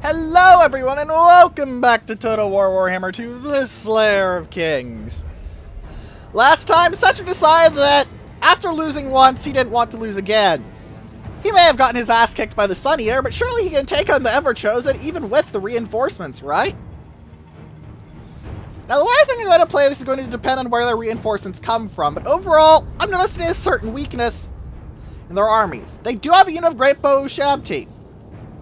Hello everyone and welcome back to Total War Warhammer 2, the Slayer of Kings. Last time, Setzer decided that after losing once, he didn't want to lose again. He may have gotten his ass kicked by the Sun Eater, but surely he can take on the Ever-Chosen even with the reinforcements, right? Now the way I think I'm going to play this is going to depend on where their reinforcements come from, but overall, I'm noticing a certain weakness in their armies. They do have a unit of Great Bow Shabti,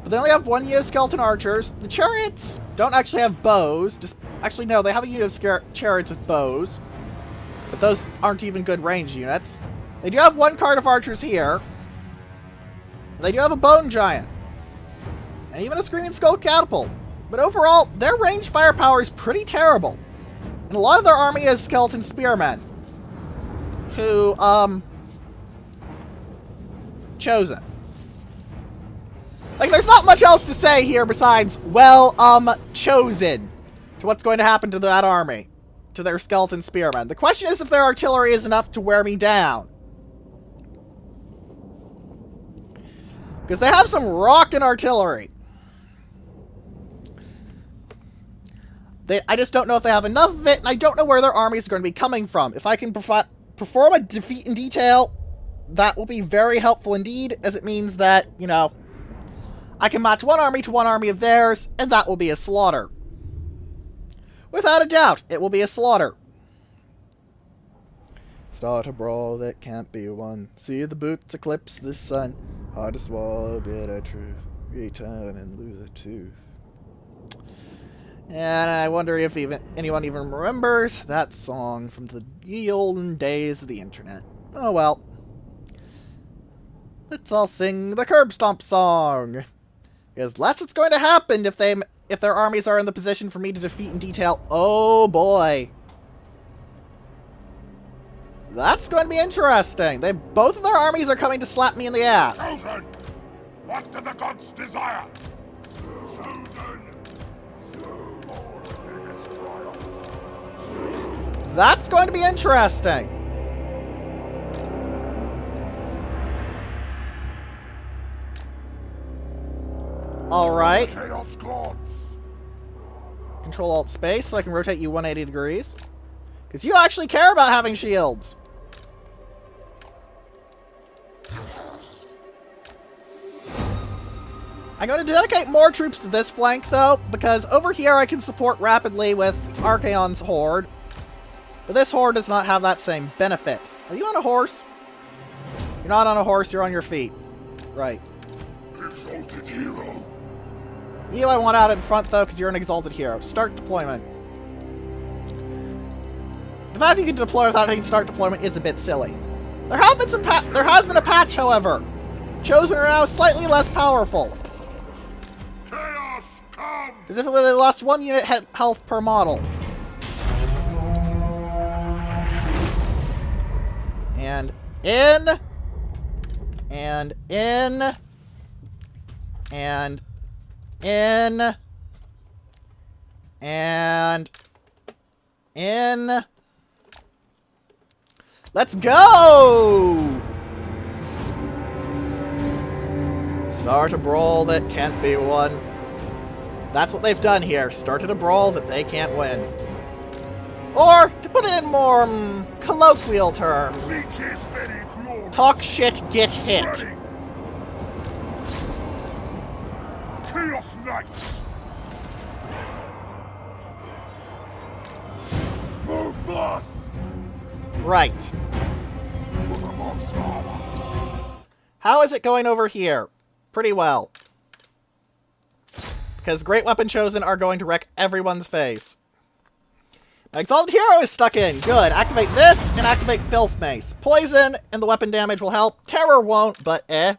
but they only have one unit of Skeleton Archers. The Chariots don't actually have bows. Actually, no, they have a unit of Chariots with bows, but those aren't even good range units. They do have one card of Archers here. They do have a Bone Giant, and even a Screaming Skull Catapult. But overall, their range firepower is pretty terrible. And a lot of their army is Skeleton Spearmen, who, chosen. Like, there's not much else to say here besides, well, chosen to what's going to happen to that army, to their Skeleton Spearmen. The question is if their artillery is enough to wear me down. Because they have some rockin' artillery. I just don't know if they have enough of it, and I don't know where their armies are going to be coming from. If I can perform a defeat in detail, that will be very helpful indeed, as it means that, you know, I can match one army to one army of theirs, and that will be a slaughter. Without a doubt, it will be a slaughter. Start a brawl that can't be won. See the boots eclipse the sun. Hard to swallow, bitter truth. Return and lose a tooth. And I wonder if anyone even remembers that song from the ye olden days of the internet. Oh well. Let's all sing the Curb Stomp song. Because that's what's going to happen if their armies are in the position for me to defeat in detail. Oh boy. That's going to be interesting. Both of their armies are coming to slap me in the ass. Chosen! What do the gods desire? Chosen! That's going to be interesting. Alright. Chaos gods. Control Alt Space so I can rotate you 180 degrees. Because you actually care about having shields. I'm going to dedicate more troops to this flank, though, because over here I can support rapidly with Archaon's Horde. But this Horde does not have that same benefit. Are you on a horse? You're not on a horse, you're on your feet. Right. Exalted hero. You I want out in front, though, because you're an exalted hero. Start deployment. The fact that you can deploy without hitting start deployment is a bit silly. There has been a patch, however. Chosen are now slightly less powerful. Chaos come! As if they lost 1 unit health per model. And in. And in. And in. And in. Let's go! Start a brawl that can't be won. That's what they've done here. Started a brawl that they can't win. Or, to put it in more colloquial terms, talk shit, get hit. Ready. Chaos Knights! Move fast! Right. How is it going over here? Pretty well. Because Great Weapon Chosen are going to wreck everyone's face. My Exalted Hero is stuck in. Good. Activate this and activate Filth Mace. Poison and the weapon damage will help. Terror won't, but eh.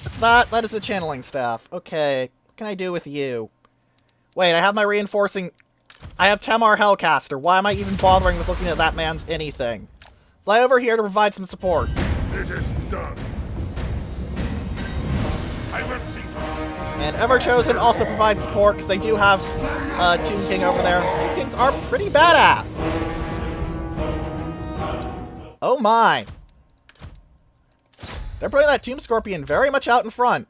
What's that? That is the Channeling Staff. Okay. What can I do with you? Wait, I have my reinforcing... I have Tamar Hellcaster. Why am I even bothering with looking at that man's anything? Fly over here to provide some support. It is done. I will see. And Ever-Chosen also provides support because they do have Tomb King over there. Tomb Kings are pretty badass. Oh my. They're putting that Tomb Scorpion very much out in front.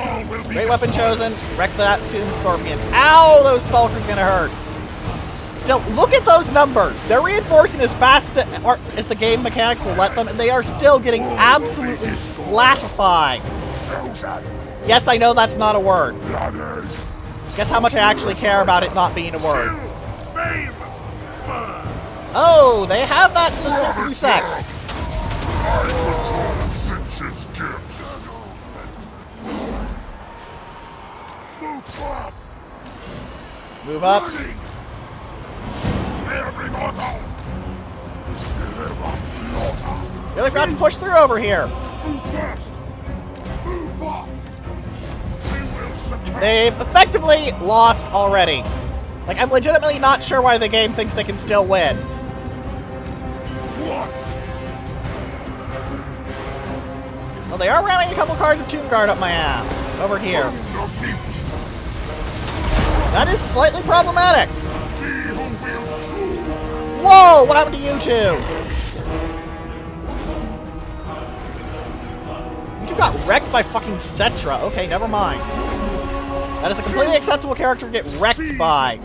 Great weapon chosen. Wreck that Tomb Scorpion. Ow, those Stalkers gonna hurt. Still, look at those numbers. They're reinforcing as fast as the game mechanics will let them, and they are still getting absolutely splatified. Yes, I know that's not a word. Guess how much I actually care about it not being a word. Oh, they have that in the Sphinx of Usak. Move up. Really forgot to push through over here. They've effectively lost already. Like, I'm legitimately not sure why the game thinks they can still win. Well, they are ramming a couple cards of Tomb Guard up my ass. Over here. That is slightly problematic. Whoa! What happened to you two? You two got wrecked by fucking Cetra. Okay, never mind. That is a completely acceptable character to get wrecked by.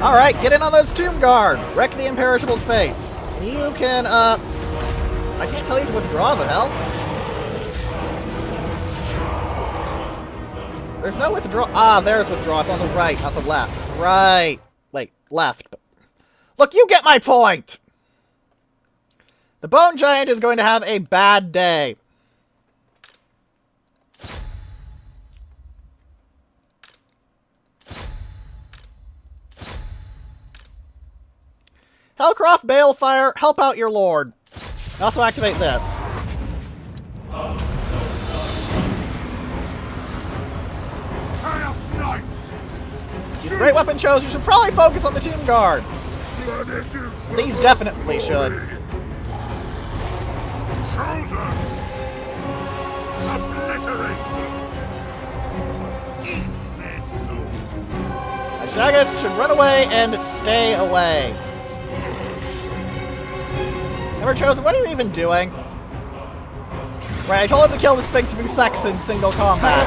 Alright, get in on those Tomb Guard. Wreck the Imperishable's face. You can, I can't tell you to withdraw the hell. There's no withdraw. Ah, there's withdraw. It's on the right, not the left. Right. Wait, left. Look, you get my point! The Bone Giant is going to have a bad day. Hellcroft Balefire, help out your lord. Also activate this. These great weapon shows, you should probably focus on the Tomb Guard. These definitely should. Azhag should run away and stay away. Never chosen. What are you even doing? Right, I told him to kill the Sphinx of Usak in single combat.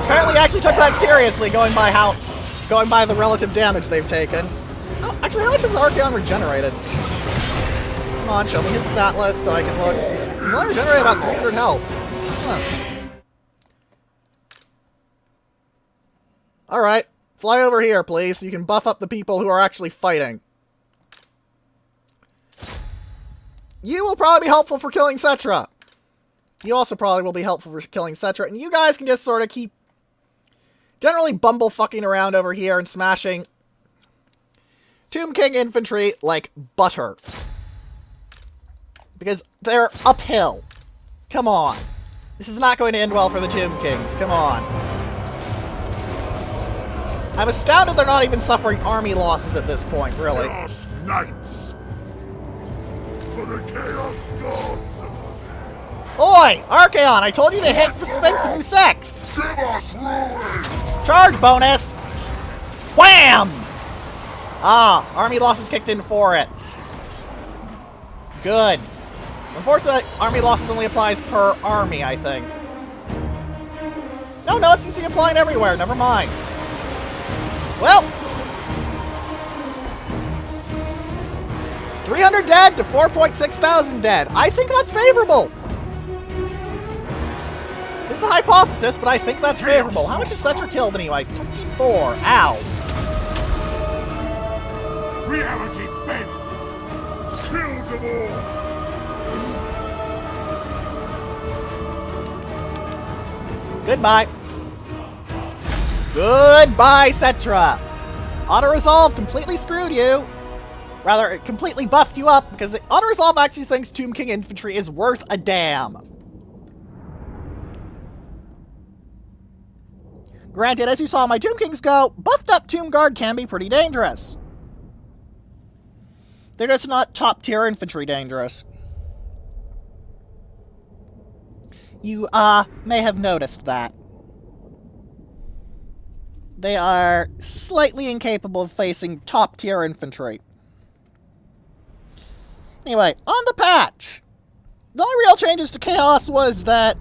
Apparently, he actually took that seriously, going by the relative damage they've taken. Oh, actually, how much has Arkhan regenerated? Come on, show me his stat list so I can look. He's only regenerated about 300 health. Huh. Alright, fly over here, please, so you can buff up the people who are actually fighting. You will probably be helpful for killing Cetra. You also probably will be helpful for killing Cetra, and you guys can just sort of keep generally bumble-fucking around over here and smashing Tomb King infantry like butter. Because they're uphill. Come on. This is not going to end well for the Tomb Kings. Come on. I'm astounded they're not even suffering army losses at this point, really. Chaos Knights! For the Chaos Gods! Oi! Arkhan, I told you to hit the Sphinx of Usak! Give us Louen! Charge bonus! Wham! Ah, army losses kicked in for it. Good. Unfortunately, army losses only applies per army, I think. No, it seems to be applying everywhere. Never mind. Well, 300 dead to 4,600 dead. I think that's favorable. Just a hypothesis, but I think that's favorable. How much is Cetra killed anyway? 24. Ow. Reality bends! Kill them all! Goodbye. Goodbye, Cetra. Auto-resolve completely screwed you. Rather, it completely buffed you up, because auto-resolve actually thinks Tomb King infantry is worth a damn. Granted, as you saw my Tomb Kings go, buffed up Tomb Guard can be pretty dangerous. They're just not top-tier infantry dangerous. You, may have noticed that. They are slightly incapable of facing top-tier infantry. Anyway, on the patch. The only real changes to Chaos was that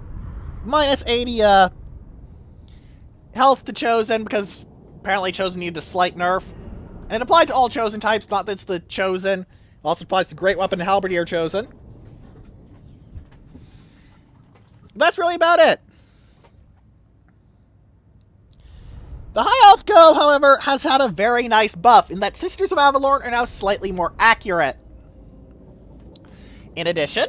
minus 80 health to Chosen, because apparently Chosen needed a slight nerf. And it applied to all Chosen types, not that it's the Chosen. It also applies to Great Weapon and Halberdier Chosen. That's really about it. The High Elf Go, however, has had a very nice buff in that Sisters of Avalorn are now slightly more accurate. In addition,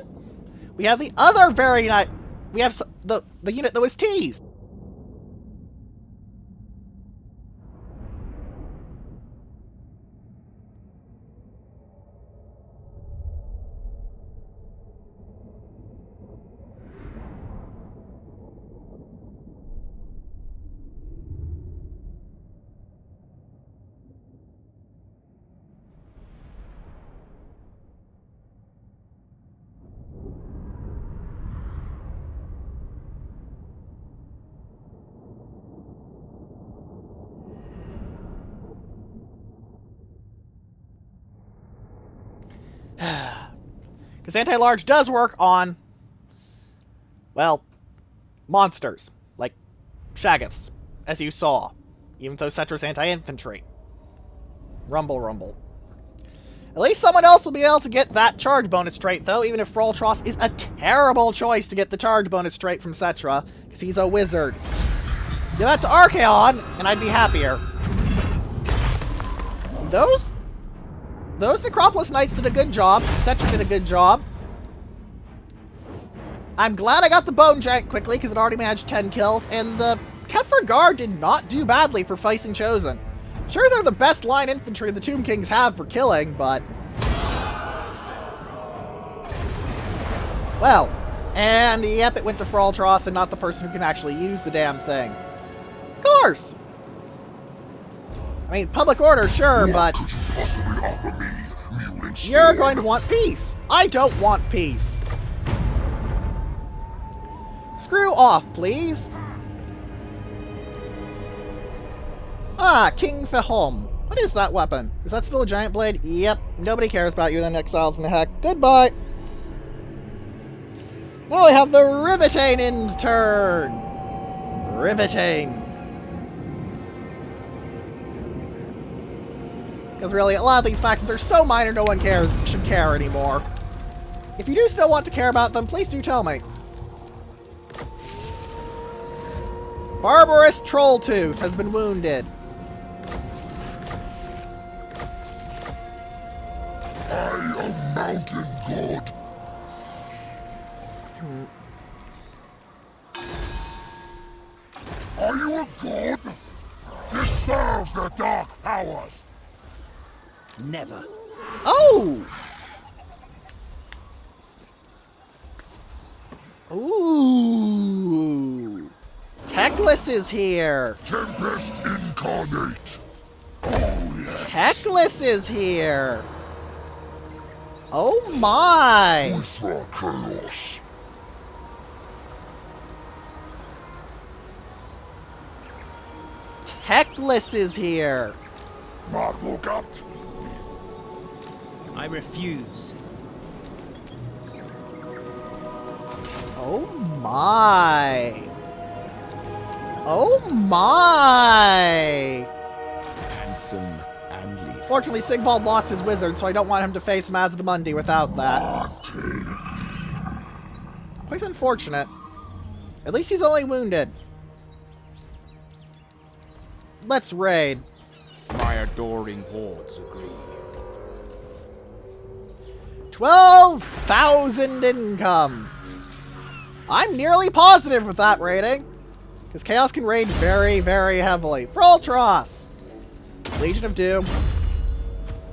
we have the other very nice... We have the unit that was teased. Because anti-large does work on, well, monsters, like Shaggoths, as you saw, even though Cetra's anti-infantry. Rumble, rumble. At least someone else will be able to get that charge bonus trait, though, even if Thralltross is a terrible choice to get the charge bonus trait from Cetra, because he's a wizard. Give that to Archaon, and I'd be happier. Those Necropolis Knights did a good job. Cetra did a good job. I'm glad I got the Bone Giant quickly, because it already managed 10 kills, and the Kroq-Gar did not do badly for facing Chosen. Sure, they're the best line infantry the Tomb Kings have for killing, but... Well, and yep, it went to Thralltross and not the person who can actually use the damn thing. Of course! I mean, public order, sure, but... You're going to want peace. I don't want peace. Screw off, please. Ah, King Fehom. What is that weapon? Is that still a giant blade? Yep. Nobody cares about you then, exiles from the heck. Goodbye. Now we have the Riveting in turn. Riveting. Because really, a lot of these factions are so minor no one should care anymore. If you do still want to care about them, please do tell me. Barbarous Trolltooth has been wounded. I am Mountain God. Are you a god? This serves the dark powers. Never. Oh! Ooh! Teclis is here! Tempest incarnate. Oh, yes. Teclis is here! Oh my! Ultra chaos. Teclis is here! Not look out. I refuse. Oh my! Oh my! Handsome and lethal. Fortunately, Sigvald lost his wizard, so I don't want him to face Mazdamundi without that. Quite unfortunate. At least he's only wounded. Let's raid. My adoring hordes agree. 12,000 income. I'm nearly positive with that rating. Because Chaos can raid very, very heavily. Thralltross. Legion of Doom.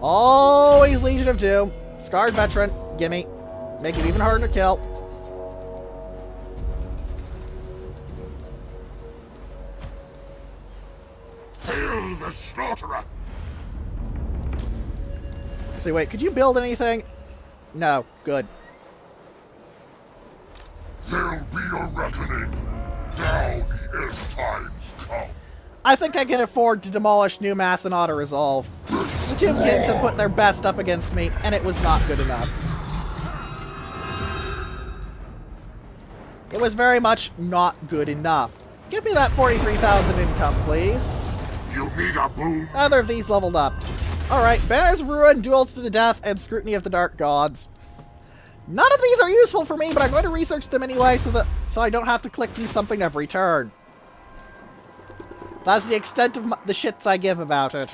Always Legion of Doom. Scarred Veteran. Gimme. Make it even harder to kill. Hail the slaughterer. See, wait, could you build anything? No. Good. There'll be a reckoning. Now the end times come. I think I can afford to demolish New Mass and auto-resolve. The Tomb Kings have put their best up against me, and it was not good enough. It was very much not good enough. Give me that 43,000 income, please. You need a boom. Neither of these leveled up. Alright, Banners of Ruin, Duels to the Death, and Scrutiny of the Dark Gods. None of these are useful for me, but I'm going to research them anyway so I don't have to click through something every turn. That's the extent of the shits I give about it.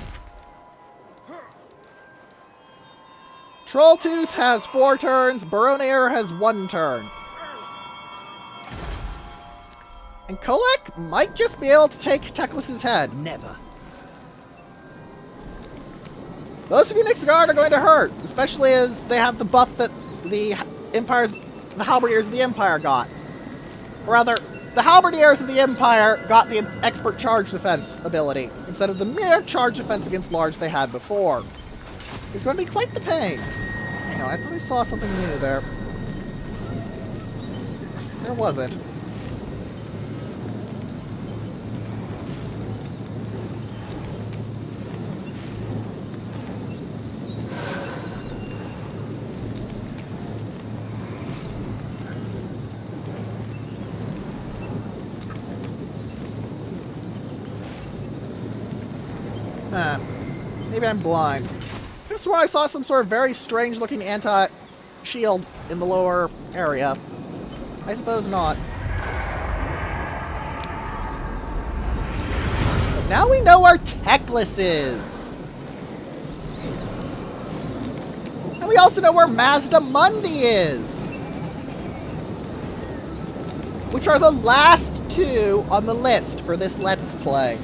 Trolltooth has 4 turns, Baronair has 1 turn. And Kolek might just be able to take Teclis's head. Never. Those Phoenix Guard are going to hurt, especially as they have the buff that the Halberdiers of the Empire got. Or rather, the Halberdiers of the Empire got the expert charge defense ability, instead of the mere charge defense against large they had before. It's going to be quite the pain. Hang on, I thought I saw something new there. There wasn't. Maybe I'm blind. I just swore I saw some sort of very strange looking anti-shield in the lower area. I suppose not. But now we know where Teclis is. And we also know where Mazda Mundi is. Which are the last 2 on the list for this Let's Play.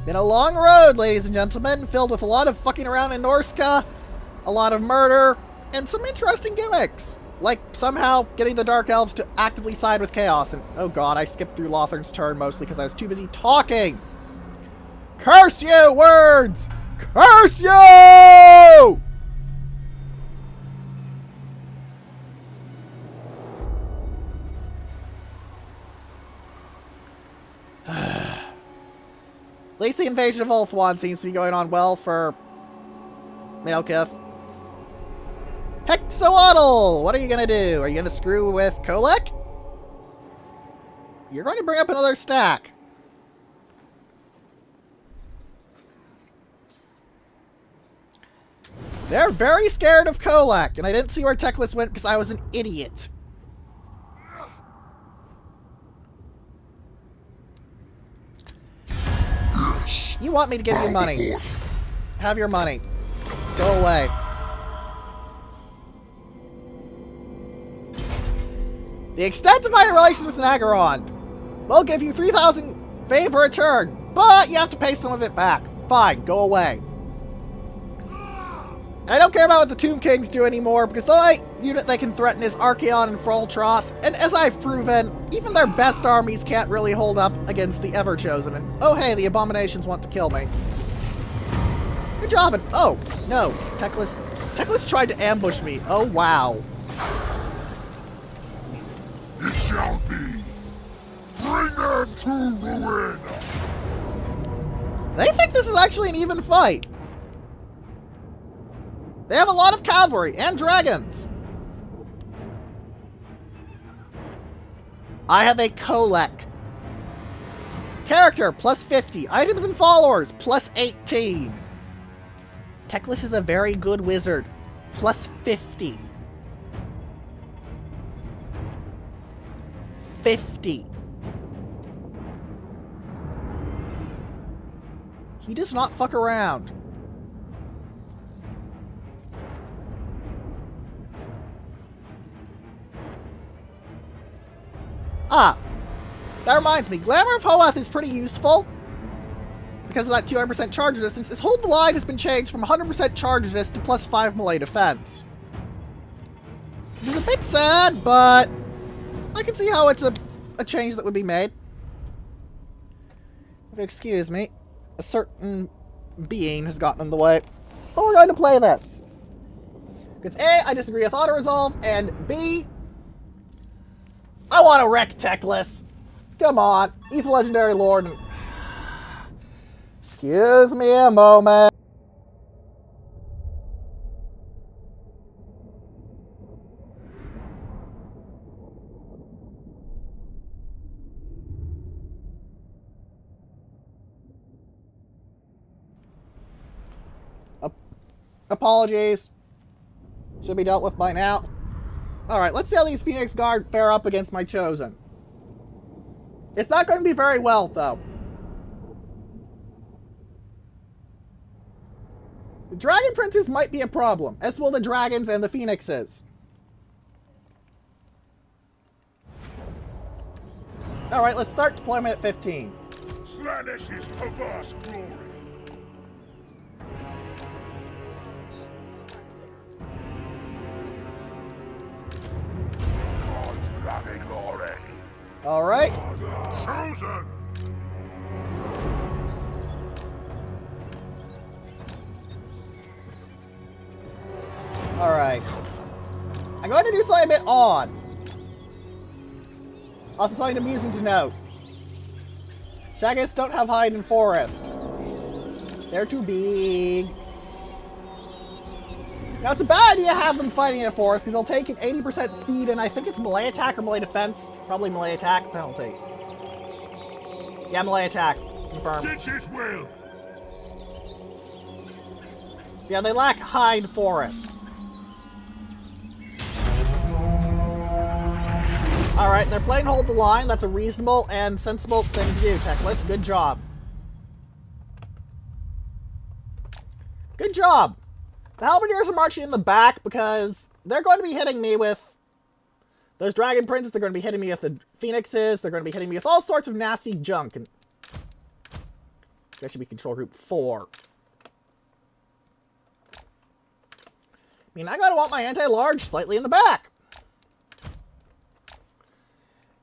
Been a long road, ladies and gentlemen, filled with a lot of fucking around in Norska, a lot of murder, and some interesting gimmicks. Like, somehow getting the Dark Elves to actively side with Chaos, and oh god, I skipped through Lothern's turn mostly because I was too busy talking. Curse you, words! Curse you! At least the invasion of Ulthuan seems to be going on well for Malekith. Hexawaddle! What are you going to do? Are you going to screw with Kolek? You're going to bring up another stack. They're very scared of Kolek, and I didn't see where Teclis went because I was an idiot. You want me to give you money. Have your money. Go away. The extent of my relations with Nagaron. We'll give you 3,000 Fay for a turn, but you have to pay some of it back. Fine, go away. I don't care about what the Tomb Kings do anymore, because the only unit they can threaten is Archaon and Froltros, and as I've proven, even their best armies can't really hold up against the Everchosen, and oh hey, the Abominations want to kill me. Good job, and oh, no, Teclis tried to ambush me, oh wow. It shall be. Bring them to ruin. They think this is actually an even fight. They have a lot of cavalry and dragons. I have a Kolek. Character, plus 50. Items and followers, plus 18. Teclis is a very good wizard, plus 50. 50. He does not fuck around. Ah, that reminds me, Glamour of Hoath is pretty useful. Because of that 200% charge resistance, his Hold the Line has been changed from 100% charge resist to plus 5 melee defense. Which is a bit sad, but I can see how it's a change that would be made. If you excuse me, a certain being has gotten in the way. But we're going to play this. Because A, I disagree with auto-resolve, and B, I want to wreck Teclis. Come on. He's a legendary lord. And Excuse me a moment. Apologies. Should be dealt with by now. Alright, let's see how these Phoenix Guard fare up against my Chosen. It's not going to be very well, though. The Dragon Princes might be a problem, as will the Dragons and the Phoenixes. Alright, let's start deployment at 15. Slanish his perverse glory. God's bloody glory. Alright. Chosen. Alright. I'm going to do something a bit odd. Also something amusing to note. Shaggists don't have hide in forest. They're too big. Now it's a bad idea to have them fighting in a forest because they'll take an 80% speed and I think it's melee attack or melee defense. Probably melee attack penalty. Yeah, melee attack. Confirmed. Ditch's will. Yeah, they lack hide forest. Alright, they're playing hold the line. That's a reasonable and sensible thing to do, Techless. Good job. Good job. The Halberdiers are marching in the back because they're going to be hitting me with those Dragon Princes. They're going to be hitting me with the Phoenixes. They're going to be hitting me with all sorts of nasty junk. And that should be Control Group 4. I mean, I gotta want my anti-large slightly in the back.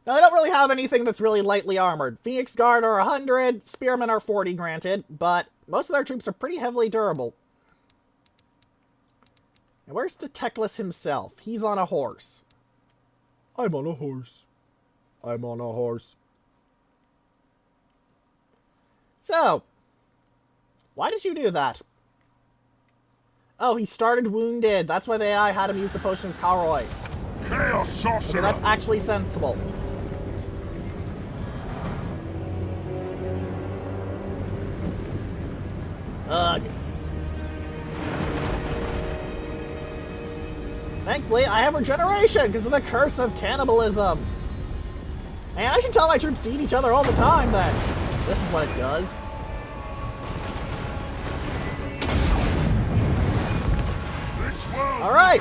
Now, they don't really have anything that's really lightly armored. Phoenix Guard are 100, Spearmen are 40, granted, but most of their troops are pretty heavily durable. And where's the Techless himself? He's on a horse. I'm on a horse. I'm on a horse. So, why did you do that? Oh, he started wounded. That's why the AI had him use the potion of Karoy. Chaos sorcerer. Okay, that's actually sensible. Ugh. Thankfully, I have regeneration because of the curse of cannibalism. And I should tell my troops to eat each other all the time, then. This is what it does. All right.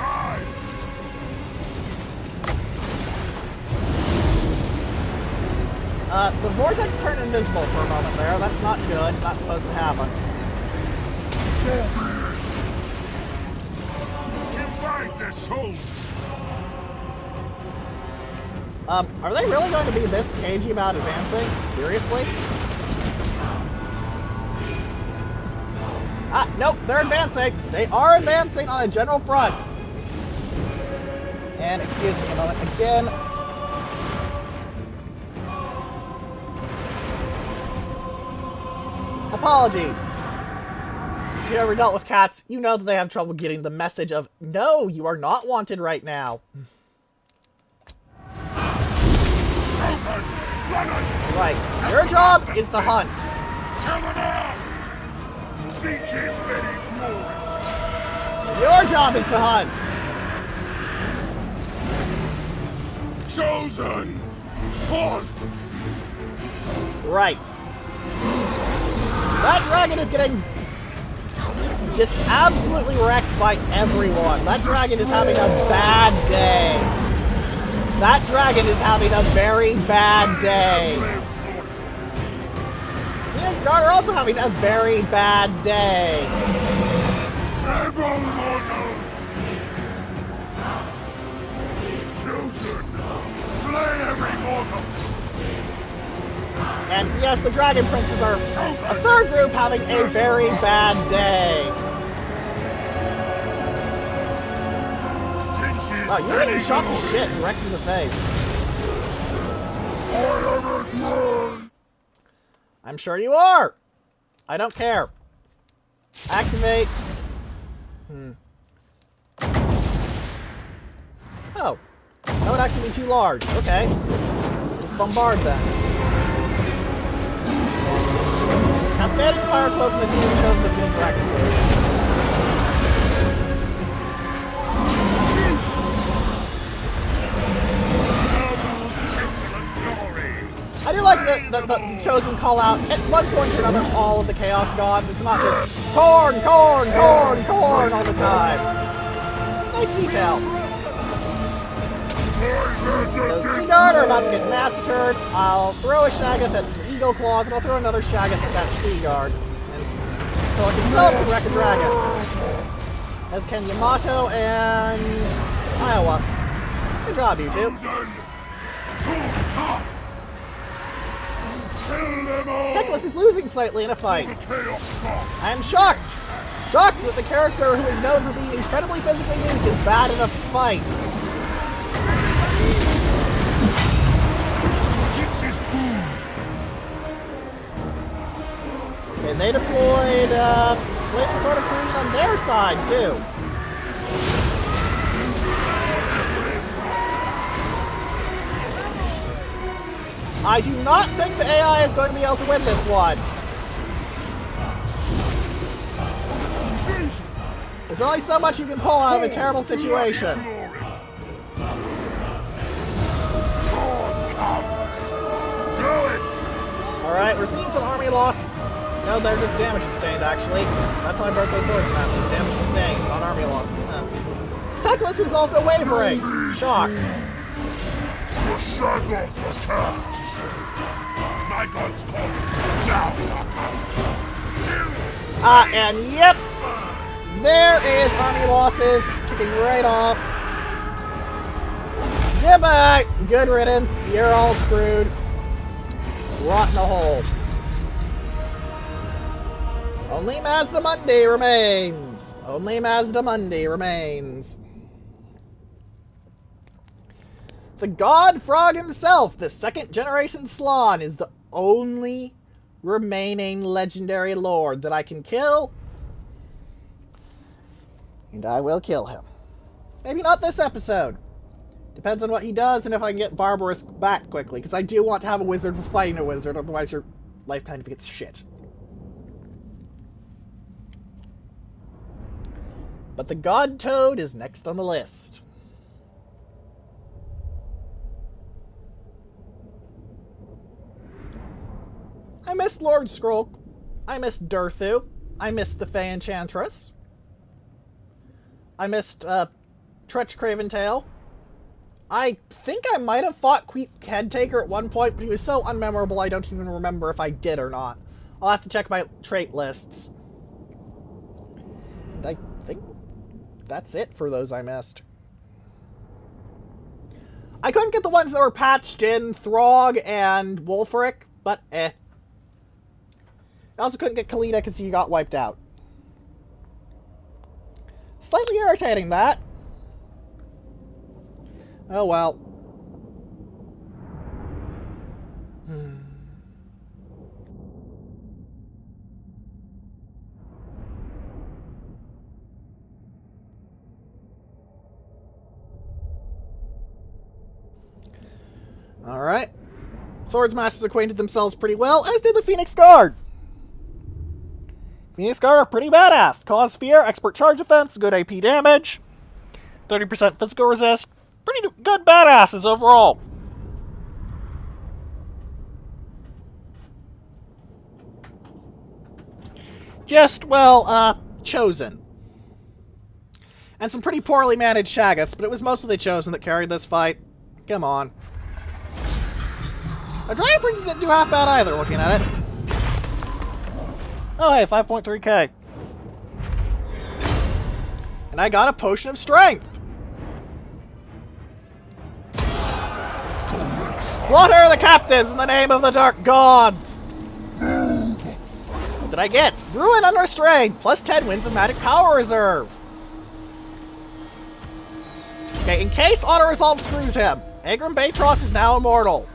The vortex turned invisible for a moment there. That's not good. Not supposed to happen. Invite their souls. Are they really going to be this cagey about advancing? Seriously? Ah, nope, they're advancing. They are advancing on a general front. And excuse me a moment again. Apologies. If you ever dealt with cats, you know that they have trouble getting the message of, no, you are not wanted right now. Right. Your job is to hunt. Your job is to hunt. Chosen. Hunt. Right. That dragon is getting just absolutely wrecked by everyone. That dragon is having a bad day. That dragon is having a very bad day. Phoenix Guard are also having a very bad day. Chosen. Slay every mortal. And yes, the Dragon Princes are a third group having a very bad day. Oh, you're getting shot to shit and wrecked in the face. I'm sure you are. I don't care. Activate. Oh. That would actually be too large. Okay. Just bombard then. Cascading Fire Cloak in this unit shows that's incorrect. I do like the Chosen call out at one point or another all of the Chaos Gods. It's not just corn, corn, corn, corn all the time. Nice detail. Those Sea Guard are about to get massacred. I'll throw a Shaggoth at the Eagle Claws, and I'll throw another Shaggoth at that Sea Guard. And Thorgrim himself can wreck a dragon. As can Yamato and Iowa. Good job, you two. Teclis is losing slightly in a fight. I am shocked. Shocked that the character who is known for being incredibly physically weak is bad enough to fight. Okay, they deployed Flaming Sword of Fusion on their side, too. I do not think the AI is going to be able to win this one. There's only so much you can pull out of a terrible situation. Alright, we're seeing some army loss. No, they're just damage sustained, actually. That's how I broke those swords masses. Damage sustained, not army losses. Teclis is also wavering. Shock. My gods call now. And yep, there is army losses, kicking right off. Goodbye, good riddance, you're all screwed. Rot in a hole. Only Mazdamundi remains. Only Mazdamundi remains. The God Frog himself, the second generation Slann, is the only remaining legendary lord that I can kill. And I will kill him. Maybe not this episode. Depends on what he does and if I can get Barbarous back quickly, because I do want to have a wizard for fighting a wizard, otherwise your life kind of gets shit. But the God Toad is next on the list. I missed Lord Skrolk. I missed Durthu. I missed the Fay Enchantress. I missed Tretch Craventail. I think I might have fought Queek Headtaker at one point, but he was so unmemorable I don't even remember if I did or not. I'll have to check my trait lists. And I think that's it for those I missed. I couldn't get the ones that were patched in Throg and Wulfric, but eh. I also couldn't get Khalida because he got wiped out. Slightly irritating, that. Oh well. Alright. Swords Masters acquainted themselves pretty well, as did the Phoenix Guard. Phoenix Guard are pretty badass. Cause fear, expert charge defense, good AP damage, 30% physical resist. Pretty good badasses overall. Just, well, chosen. And some pretty poorly managed Shaggoths, but it was mostly the Chosen that carried this fight. Come on. A Giant Princess didn't do half bad either, looking at it. Oh, hey, 5.3k. And I got a Potion of Strength. Slaughter the captives in the name of the Dark Gods! What did I get? Ruin Unrestrained, plus 10 wins of Magic Power Reserve. Okay, in case Auto-Resolve screws him, Agrim Batross is now immortal.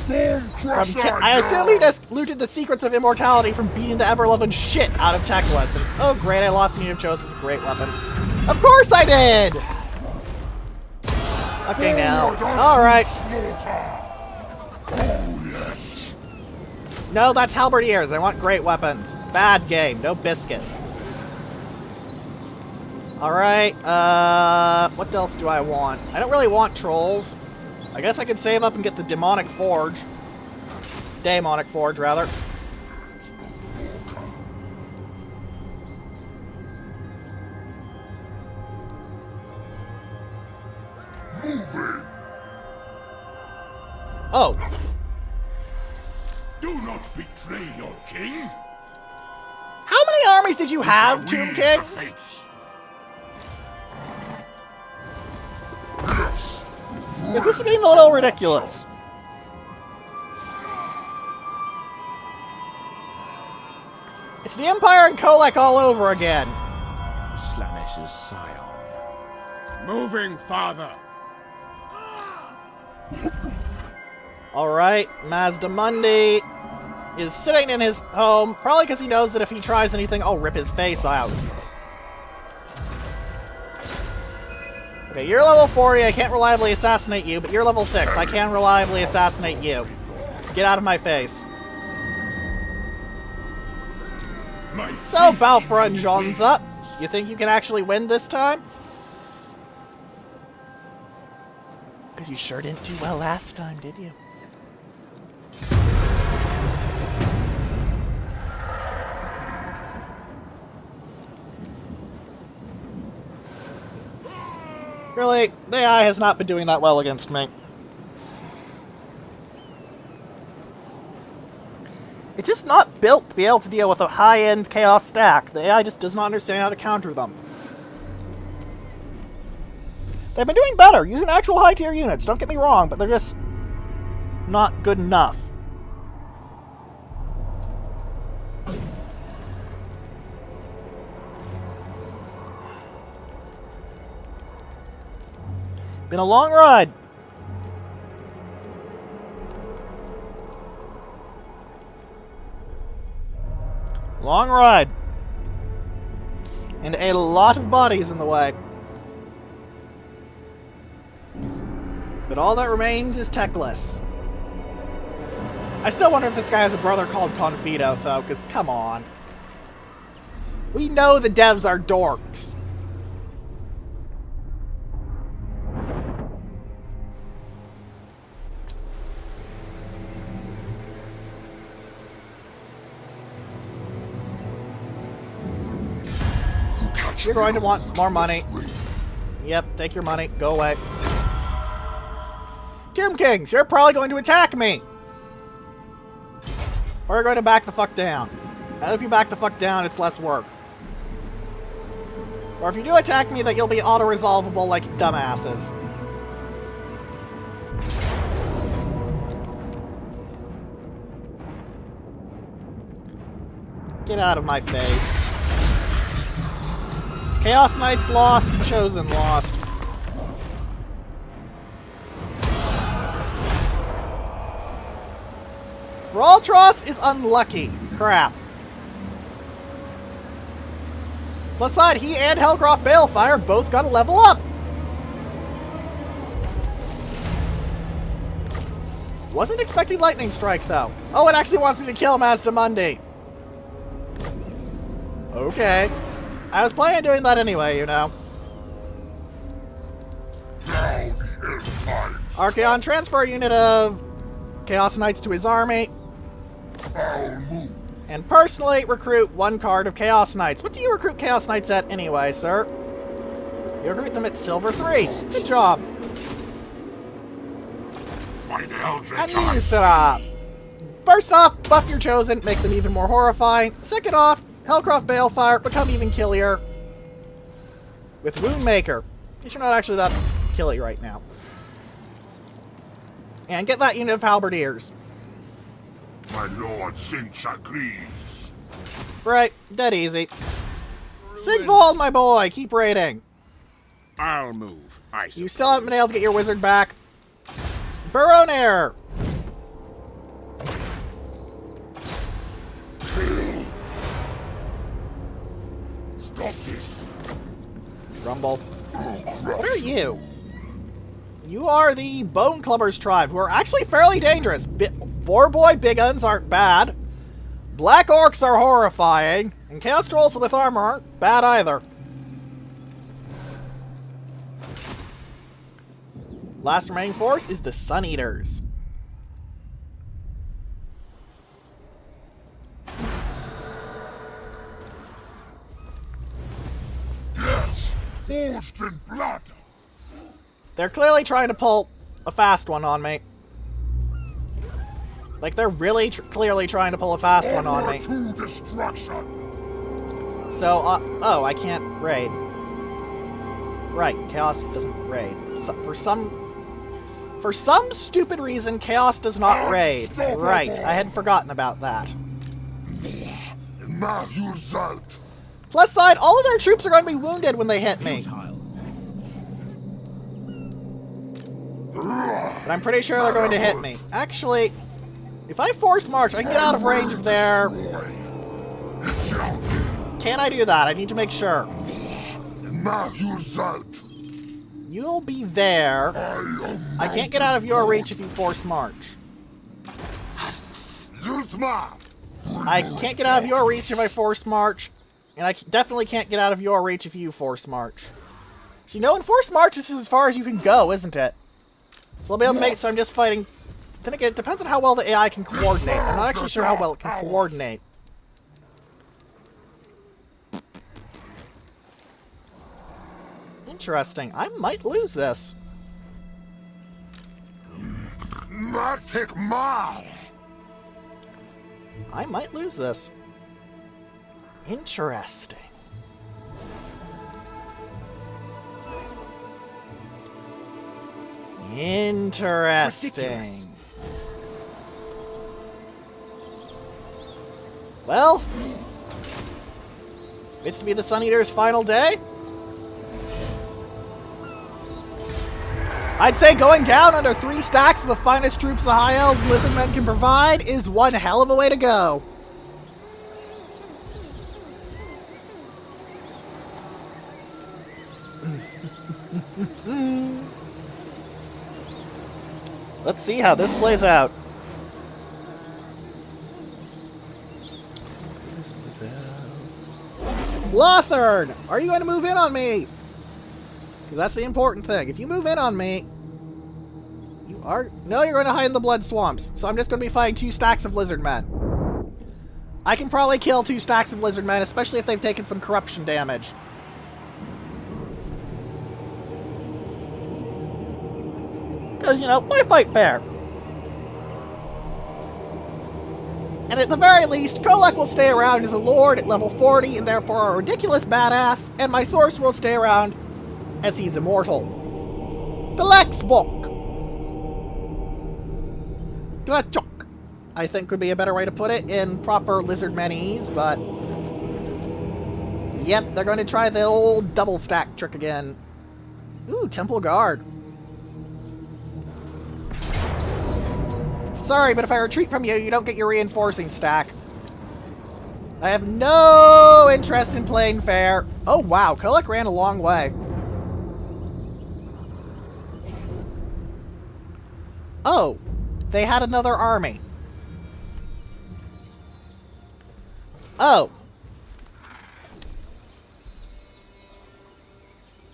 I assume he just looted the secrets of immortality from beating the ever-loving shit out of Teclis. And oh great, I lost a unit of Chose with great weapons. Of course I did! Okay, now. Alright. No, that's halberdiers. I want great weapons. Bad game. No biscuit. Alright, what else do I want? I don't really want trolls. I guess I could save up and get the demonic forge. Daemonic forge, rather. Moving. Oh. Do not betray your king. How many armies did you have, Tomb Kings? Is this getting a little ridiculous? It's the Empire and Kolek all over again. Slanesh's scion. Moving, father. Alright, Mazdamundi is sitting in his home, probably because he knows that if he tries anything, I'll rip his face out. Okay, you're level 40, I can't reliably assassinate you, but you're level 6, I can reliably assassinate you. Get out of my face. So, Balfrunjonza, you think you can actually win this time? Because you sure didn't do well last time, did you? Really, the AI has not been doing that well against me. It's just not built to be able to deal with a high-end chaos stack. The AI just does not understand how to counter them. They've been doing better, using actual high-tier units, don't get me wrong, but they're just not good enough. Been a long ride. Long ride. And a lot of bodies in the way. But all that remains is Teclis. I still wonder if this guy has a brother called Confido, though, because come on. We know the devs are dorks. You're going to want more money. Yep, take your money. Go away. Tomb Kings, you're probably going to attack me! Or you're going to back the fuck down. I hope you back the fuck down, it's less work. Or if you do attack me, that you'll be auto-resolvable like dumbasses. Get out of my face. Chaos Knights lost, Chosen lost. Thraltros is unlucky. Crap. Plus side, he and Hellcroft Balefire both got a level up. Wasn't expecting Lightning Strike, though. Oh, it actually wants me to kill Mazdamundi. Okay. I was planning on doing that anyway, you know. Archaon, transfer a unit of Chaos Knights to his army. And personally, recruit one card of Chaos Knights. What do you recruit Chaos Knights at anyway, sir? You recruit them at Silver 3. Good job. And you, Sarah. First off, buff your Chosen, make them even more horrifying. Second off, Hellcroft Balefire, become even killier. With Woundmaker. In case you're not actually that killy right now. And get that unit of Halberdiers. My lord Sinch agrees. Right, dead easy. Sigvald, my boy, keep raiding. I'll move. You still haven't been able to get your wizard back. Baronair. Grumble. What are you? You are the Bone Clubbers tribe, who are actually fairly dangerous. Boar Boy Big Uns aren't bad. Black Orcs are horrifying. And Chaos Trolls with armor aren't bad either. Last remaining force is the Sun Eaters. Yes, forged in blood. They're clearly trying to pull a fast one on me. Like, they're really clearly trying to pull a fast one on me. To destruction. So, oh, I can't raid. Right, Chaos doesn't raid. So, for some stupid reason, Chaos does not raid. Right, I had forgotten about that. Plus side, all of their troops are going to be wounded when they hit me. But I'm pretty sure they're going to hit me. Actually, if I force march, I can get out of range of their... Can I do that? I need to make sure. You'll be there. I can't get out of your reach if you force march. I can't get out of your reach if I force march. And I definitely can't get out of your reach if you force march. So, you know, in force march, this is as far as you can go, isn't it? So I'll be able to make it so I'm just fighting. Then again, it depends on how well the AI can coordinate. I'm not actually sure how well it can coordinate. Interesting. I might lose this. I might lose this. Interesting. Interesting. Ridiculous. Well, it's to be the Sun Eater's final day. I'd say going down under 3 stacks of the finest troops the High Elves and Lizardmen can provide is one hell of a way to go. Let's see how this plays out. Lothern, are you going to move in on me? Because that's the important thing. If you move in on me, you are... No, you're going to hide in the blood swamps. So I'm just going to be fighting 2 stacks of lizardmen. I can probably kill 2 stacks of lizardmen, especially if they've taken some corruption damage. Because, you know, why fight fair? And at the very least, Kolek will stay around as a lord at level 40 and therefore a ridiculous badass, and my sorcerer will stay around as he's immortal. The Lexbook. Glachok, I think would be a better way to put it in proper lizardmanese, but... Yep, they're going to try the old double stack trick again. Ooh, Temple Guard. Sorry, but if I retreat from you, you don't get your reinforcing stack. I have no interest in playing fair. Oh, wow. Kolek ran a long way. Oh, they had another army. Oh.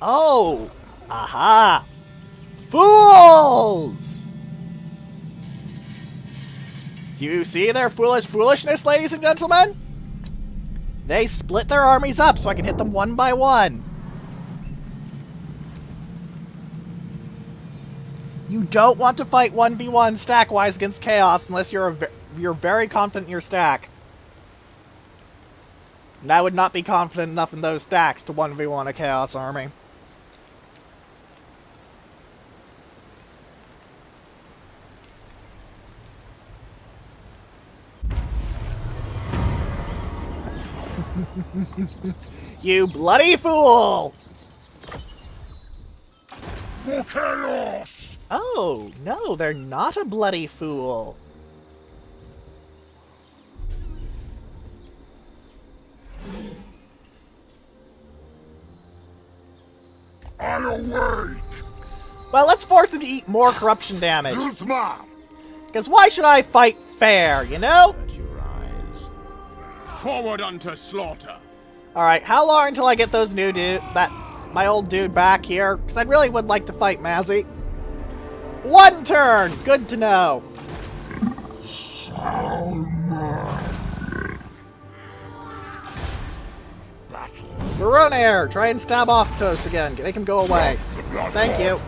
Oh. Aha. Fools! Do you see their foolishness, ladies and gentlemen? They split their armies up so I can hit them one by one. You don't want to fight 1v1 stack-wise against Chaos unless you're very confident in your stack. And I would not be confident enough in those stacks to 1v1 a Chaos army. You bloody fool! For chaos! Oh, no, they're not a bloody fool. awake! Well, let's force them to eat more corruption damage. Volkmar! Because why should I fight fair, you know? At your eyes. Forward unto slaughter. Alright, how long until I get those my old dude back here? Because I really would like to fight Mazzy. 1 turn! Good to know. Baronair, try and stab off Tos again. Make him go away. Thank you.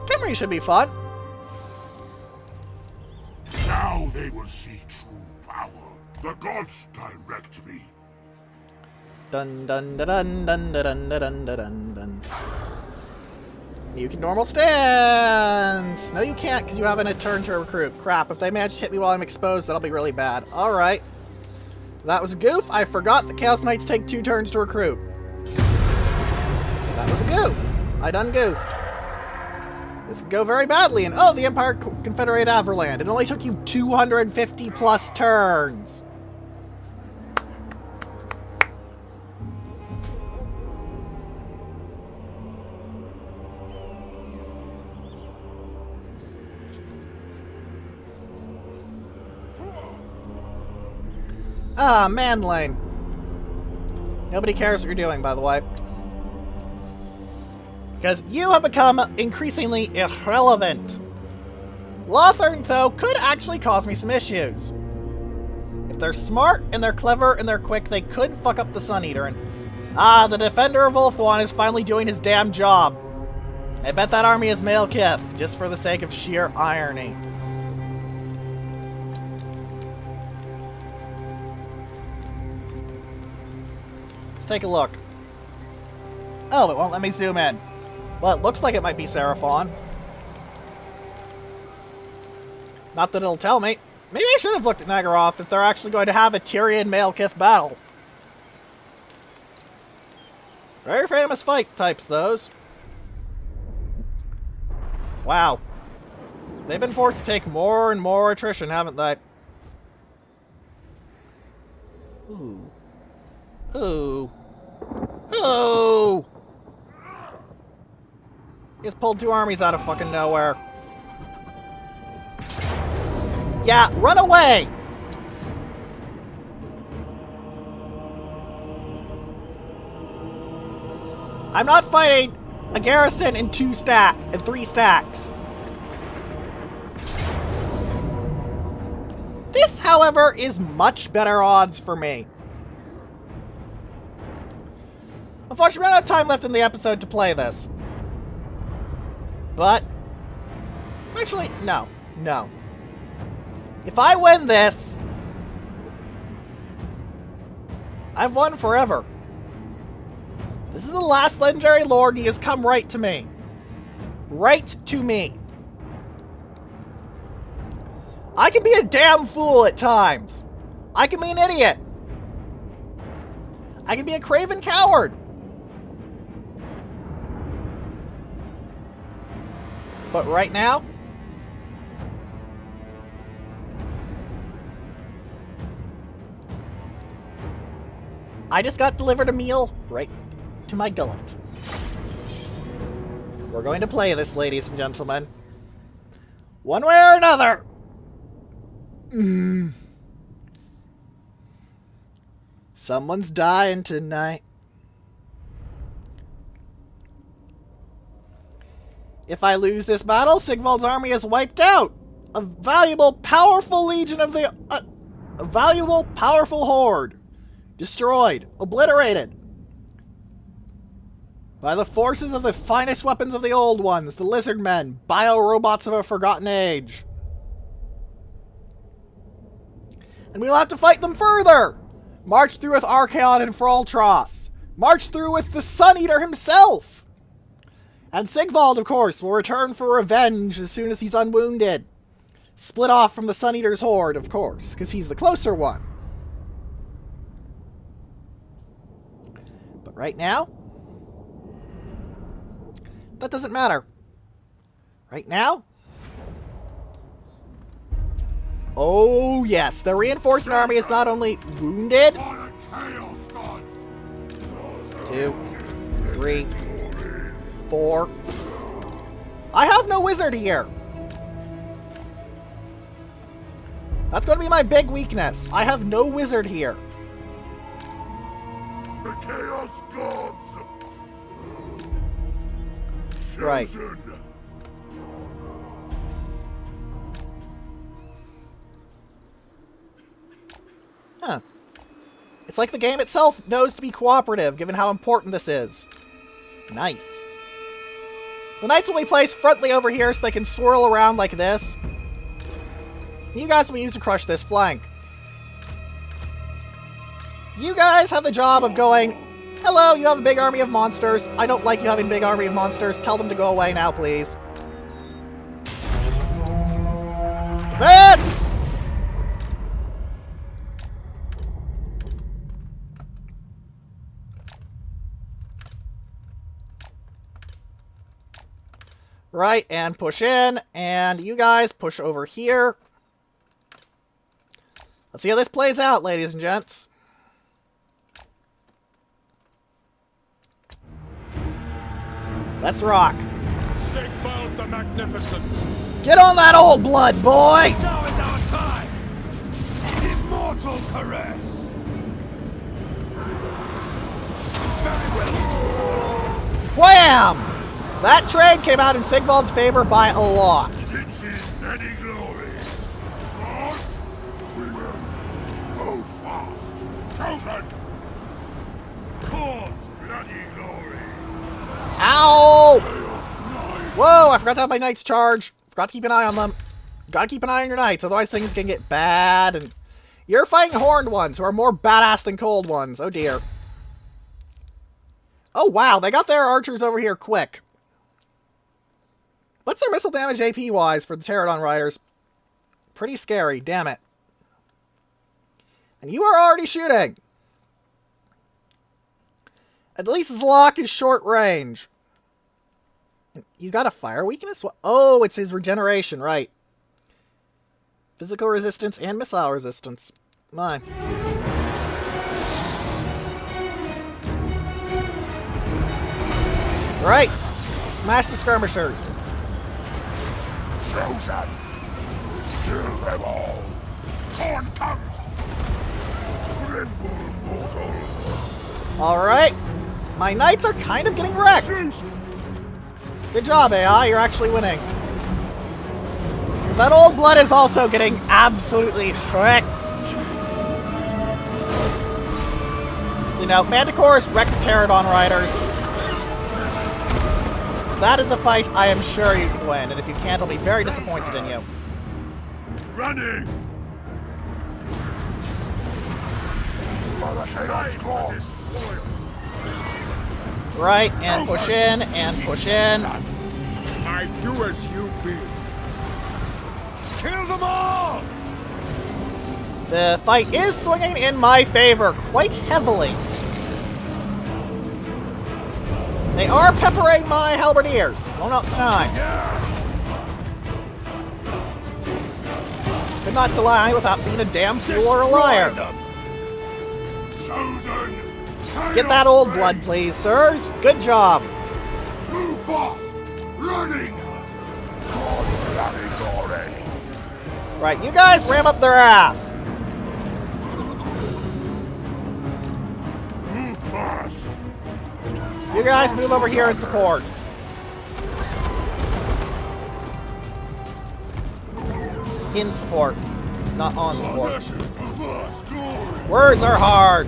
Kemmler should be fun. Now they will see true power. The gods direct me. Dun dun dun dun dun dun dun dun dun dun. You can normal stance! No, you can't, because you haven't a turn to recruit. Crap, if they manage to hit me while I'm exposed, that'll be really bad. Alright. That was a goof. I forgot the Chaos Knights take 2 turns to recruit. That was a goof. I done goofed. This could go very badly, and oh, the Empire Confederate Averland. It only took you 250 plus turns. Ah, man lane. Nobody cares what you're doing, by the way. Because you have become increasingly irrelevant. Lothern, though, could actually cause me some issues. If they're smart, and they're clever, and they're quick, they could fuck up the Sun Eater. And the Defender of Ulthuan is finally doing his damn job. I bet that army is male kith, just for the sake of sheer irony. Let's take a look. Oh, it won't let me zoom in. Well, it looks like it might be Seraphon. Not that it'll tell me. Maybe I should have looked at Nagaroth if they're actually going to have a Tyrian male kith battle. Very famous fight types, those. Wow. They've been forced to take more and more attrition, haven't they? Ooh. Ooh. Ooh! He just pulled 2 armies out of fucking nowhere. Yeah, run away! I'm not fighting a garrison in 3 stacks. This, however, is much better odds for me. Unfortunately, we don't have time left in the episode to play this. But, actually, no. No. If I win this, I've won forever. This is the last legendary lord, and he has come right to me. Right to me. I can be a damn fool at times. I can be an idiot. I can be a craven coward. But right now, I just got delivered a meal right to my gullet. We're going to play this, ladies and gentlemen. One way or another. Someone's dying tonight. If I lose this battle, Sigvald's army is wiped out. A valuable, powerful legion of the... a valuable, powerful horde. Destroyed. Obliterated. By the forces of the finest weapons of the old ones, the lizard men, bio-robots of a forgotten age. And we'll have to fight them further. March through with Arkhan and Froltros. March through with the Sun Eater himself. And Sigvald, of course, will return for revenge as soon as he's unwounded. Split off from the Sun Eater's horde, of course, because he's the closer one. But right now, that doesn't matter. Right now, Oh, yes. The reinforcing army is not only wounded. 2, 3, 4. I have no wizard here. That's going to be my big weakness. I have no wizard here. The Chaos Gods! Right. Huh. It's like the game itself knows to be cooperative, given how important this is. Nice. The knights will be placed frontally over here so they can swirl around like this. You guys will be used to crush this flank. You guys have the job of going, hello, you have a big army of monsters. I don't like you having a big army of monsters. Tell them to go away now, please. Advance! Right, and push in, and you guys push over here. Let's see how this plays out, ladies and gents. Let's rock. Sigvald the Magnificent. Get on that old blood, boy! Now is our time. Immortal caress. Very well. Wham! That trade came out in Sigvald's favor by a lot. Riches, any glory. What? We will move fast. Chosen. Cause bloody glory. Ow! Whoa, I forgot to have my knights charge. Forgot to keep an eye on them. Gotta keep an eye on your knights, otherwise things can get bad. And you're fighting horned ones who are more badass than cold ones. Oh dear. Oh wow, they got their archers over here quick. What's their missile damage AP-wise for the Pterodon Riders? Pretty scary, damn it. And you are already shooting. At least Zlok is short range. He's got a fire weakness? Oh, it's his regeneration, right. Physical resistance and missile resistance. My. Right. Smash the skirmishers. Chosen. Kill them all. On comes. Tremble, mortals. Alright. My knights are kind of getting wrecked. Good job, AI. You're actually winning. That old blood is also getting absolutely wrecked. So, you know, Manticores wrecked the Pterodon Riders. That is a fight I am sure you can win, and if you can't, I'll be very disappointed in you. Running. For the Chaos Gods. Right, and push in, and push in. I do as you bid. Kill them all! The fight is swinging in my favor quite heavily. They are peppering my halberdiers. Will not deny. Could not deny without being a damn fool or a liar. Get that old blood, please, sirs. Good job. Move fast. Running. God's bloody glory. Right, you guys ram up their ass. Move fast. You guys move over here and support. In support, not on support. Words are hard.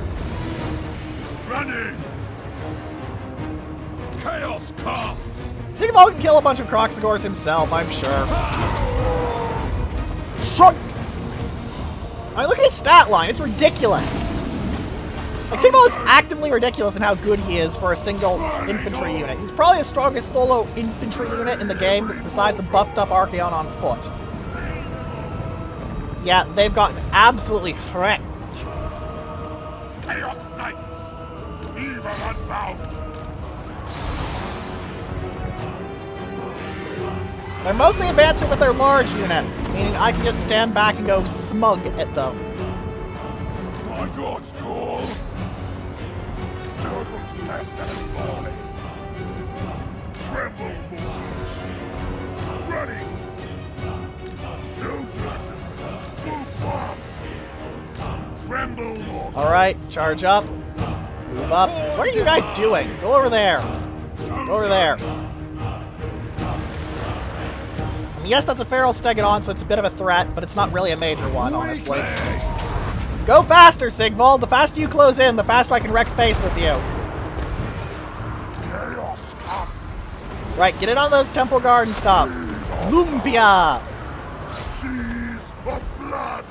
Running. Chaos comes. Sigvald can kill a bunch of Kroq-Gars himself, I'm sure. Shut! I mean, look at his stat line. It's ridiculous. Like, Sigvald is actively ridiculous in how good he is for a single infantry unit. He's probably the strongest solo infantry unit in the game, besides a buffed up Archaon on foot. Yeah, they've gotten absolutely wrecked. Chaos Knights. Evil unbound. They're mostly advancing with their large units, meaning I can just stand back and go smug at them. My God's call. No one's less than falling. Tremble, boys. Ready. Chosen. Move fast. Tremble, Lord. Alright, charge up. Move up. What are you guys doing? Go over there. Go over there. I mean, yes, that's a feral stegodon, so it's a bit of a threat, but it's not really a major one, honestly. Go faster, Sigvald! The faster you close in, the faster I can wreck face with you. Right, get in on those temple guard and stuff. Lumpia! Seas of blood!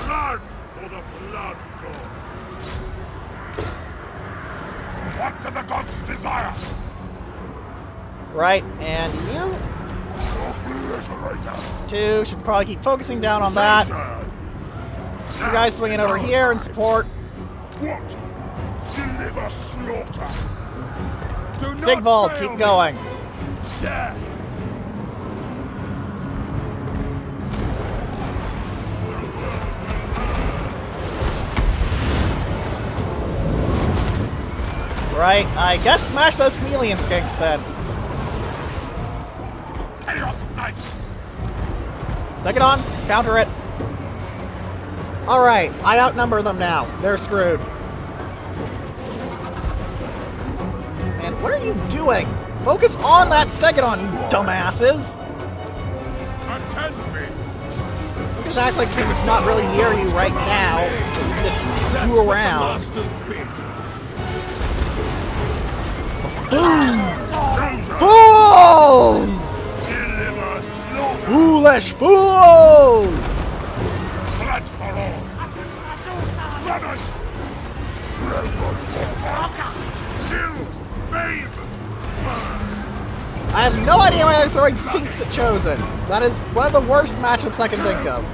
Blood for the blood god! What do the gods desire? Right, and you two should probably keep focusing down on that. You guys swinging over here and support. What? Deliver slaughter! Sigvald, keep going. Death! Right, I guess smash those chameleon skinks then. Chaos Knight! Stick it on, counter it. Alright, I outnumber them now. They're screwed. Man, what are you doing? Focus on that Stegodon, you dumbasses! Attend me! You just act like it's not really near you right now. You just screw around. Fools! Foolish fools! Blood for all! Runners! Kill! Babe! I have no idea why they're throwing skinks at Chosen. That is one of the worst matchups I can think of.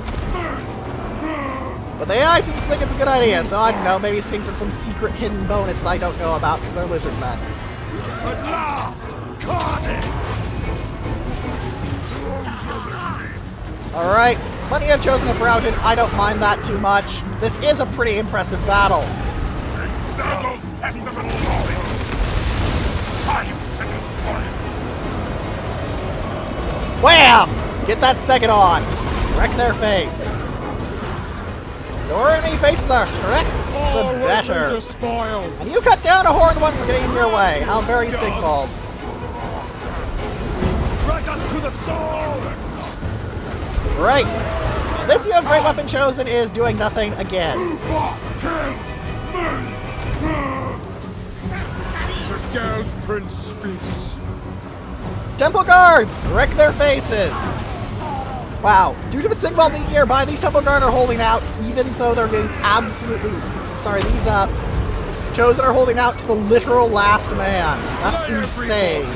But the AI seems to think it's a good idea, so I don't know, maybe skinks have some secret hidden bonus that I don't know about because they're lizard men. At last! Carnage! Alright, plenty of Chosen have routed. I don't mind that too much. This is a pretty impressive battle. Devil's testament glory! Time to destroy it! Wham! Get that Stegodon. Wreck their face. The more enemy faces are wrecked, the better. And you cut down a horned one for getting in your way. How very Sigvald. Drag us to the sword! Right. This you have great weapon Chosen is doing nothing again. The Gelt Prince speaks. Temple guards, wreck their faces. Wow, due to the Sigvald being nearby, these Temple Guard are holding out, even though they're getting absolutely... Sorry, these Chosen are holding out to the literal last man. That's insane.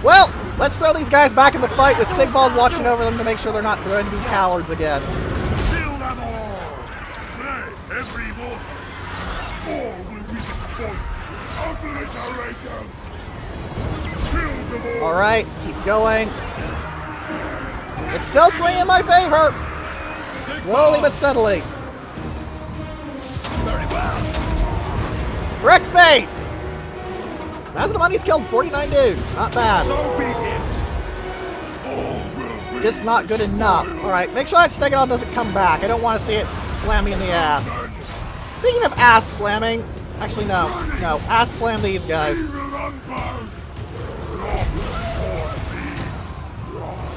Well, let's throw these guys back in the fight with Sigvald watching over them to make sure they're not going to be cowards again. Kill them all! Slay every one! All will be destroyed! Obliterate them! Kill them all! Alright, keep going. It's still swinging in my favor! Slowly but steadily. Very well! Wreck face! Mazdamoney's killed 49 dudes. Not bad. So be it! All will be Just not good enough. Alright, make sure that Stegodon doesn't come back. I don't want to see it slam me in the ass. Speaking of ass slamming, actually no. No, ass slam these guys.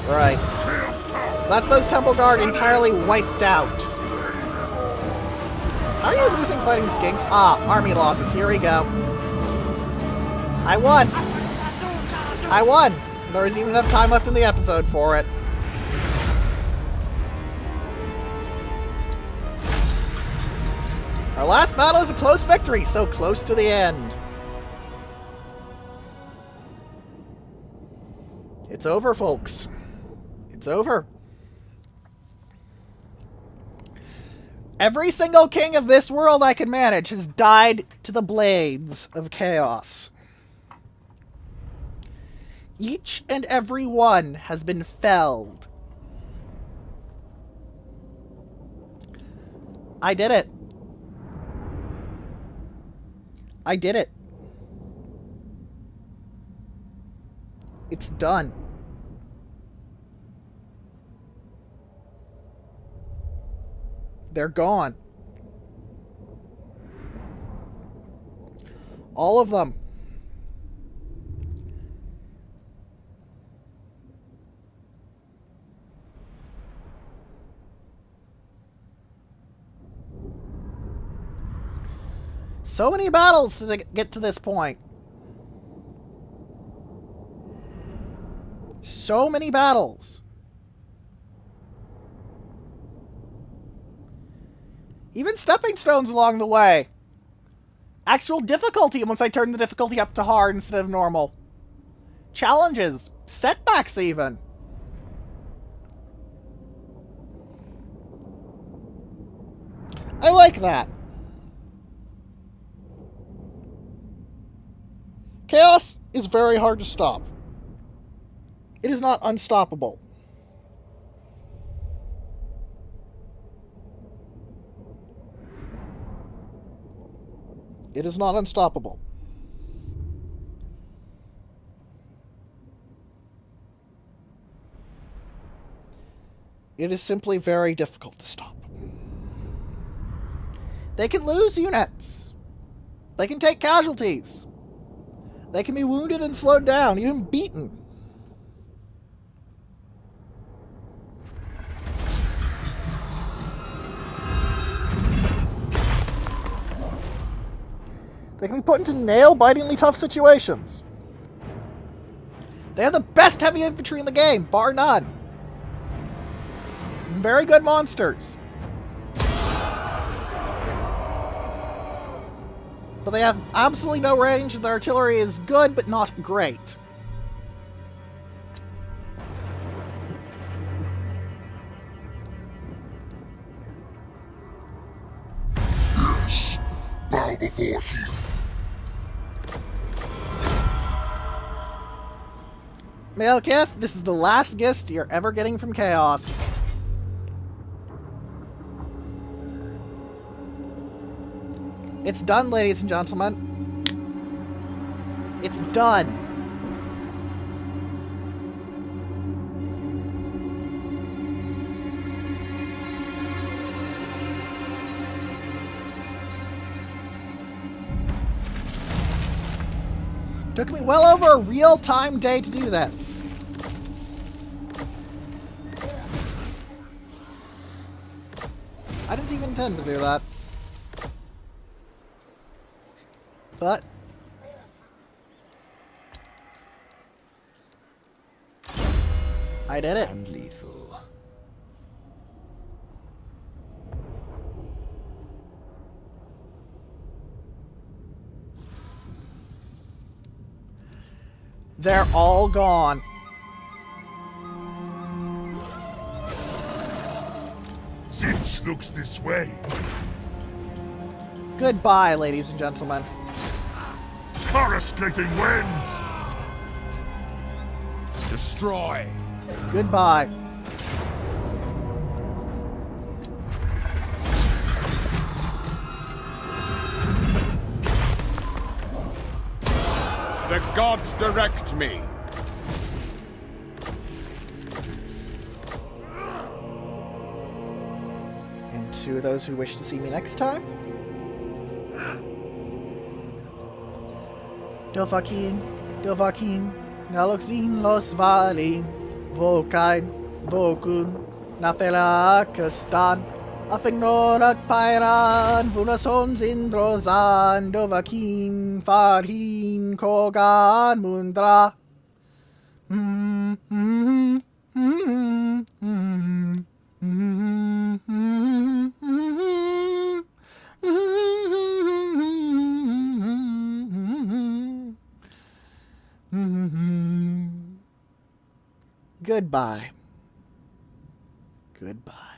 Right. That's those Temple Guard entirely wiped out. How are you losing fighting skinks? Ah, army losses. Here we go. I won! I won! There was even enough time left in the episode for it. Our last battle is a close victory, so close to the end. It's over, folks. It's over. Every single king of this world I can manage has died to the blades of chaos. Each and every one has been felled. I did it. I did it. It's done. They're gone. All of them. So many battles to get to this point. So many battles. Even stepping stones along the way. Actual difficulty once I turned the difficulty up to hard instead of normal. Challenges. Setbacks even. I like that. Chaos is very hard to stop. It is not unstoppable. It is not unstoppable. It is simply very difficult to stop. They can lose units. They can take casualties. They can be wounded and slowed down, even beaten. They can be put into nail-bitingly tough situations. They have the best heavy infantry in the game, bar none. Very good monsters. But they have absolutely no range, and their artillery is good, but not great. Yes, bow before him. Malekith, this is the last gift you're ever getting from Chaos. It's done, ladies and gentlemen. It's done. Took me well over a real-time day to do this. I didn't even intend to do that. But I did it. And lethal. They're all gone. Since looks this way. Goodbye, ladies and gentlemen. Coruscating winds! Destroy. Goodbye. The gods direct me. And to those who wish to see me next time, Dovahkiin, Dovahkiin, Naloxin los Valin, Volkain, Volkun, Nafelakistan, Afignorat Pairan, Vunasons Indrozan, Dovahkiin, Farhin, Kogan, Mundra. Goodbye. Goodbye.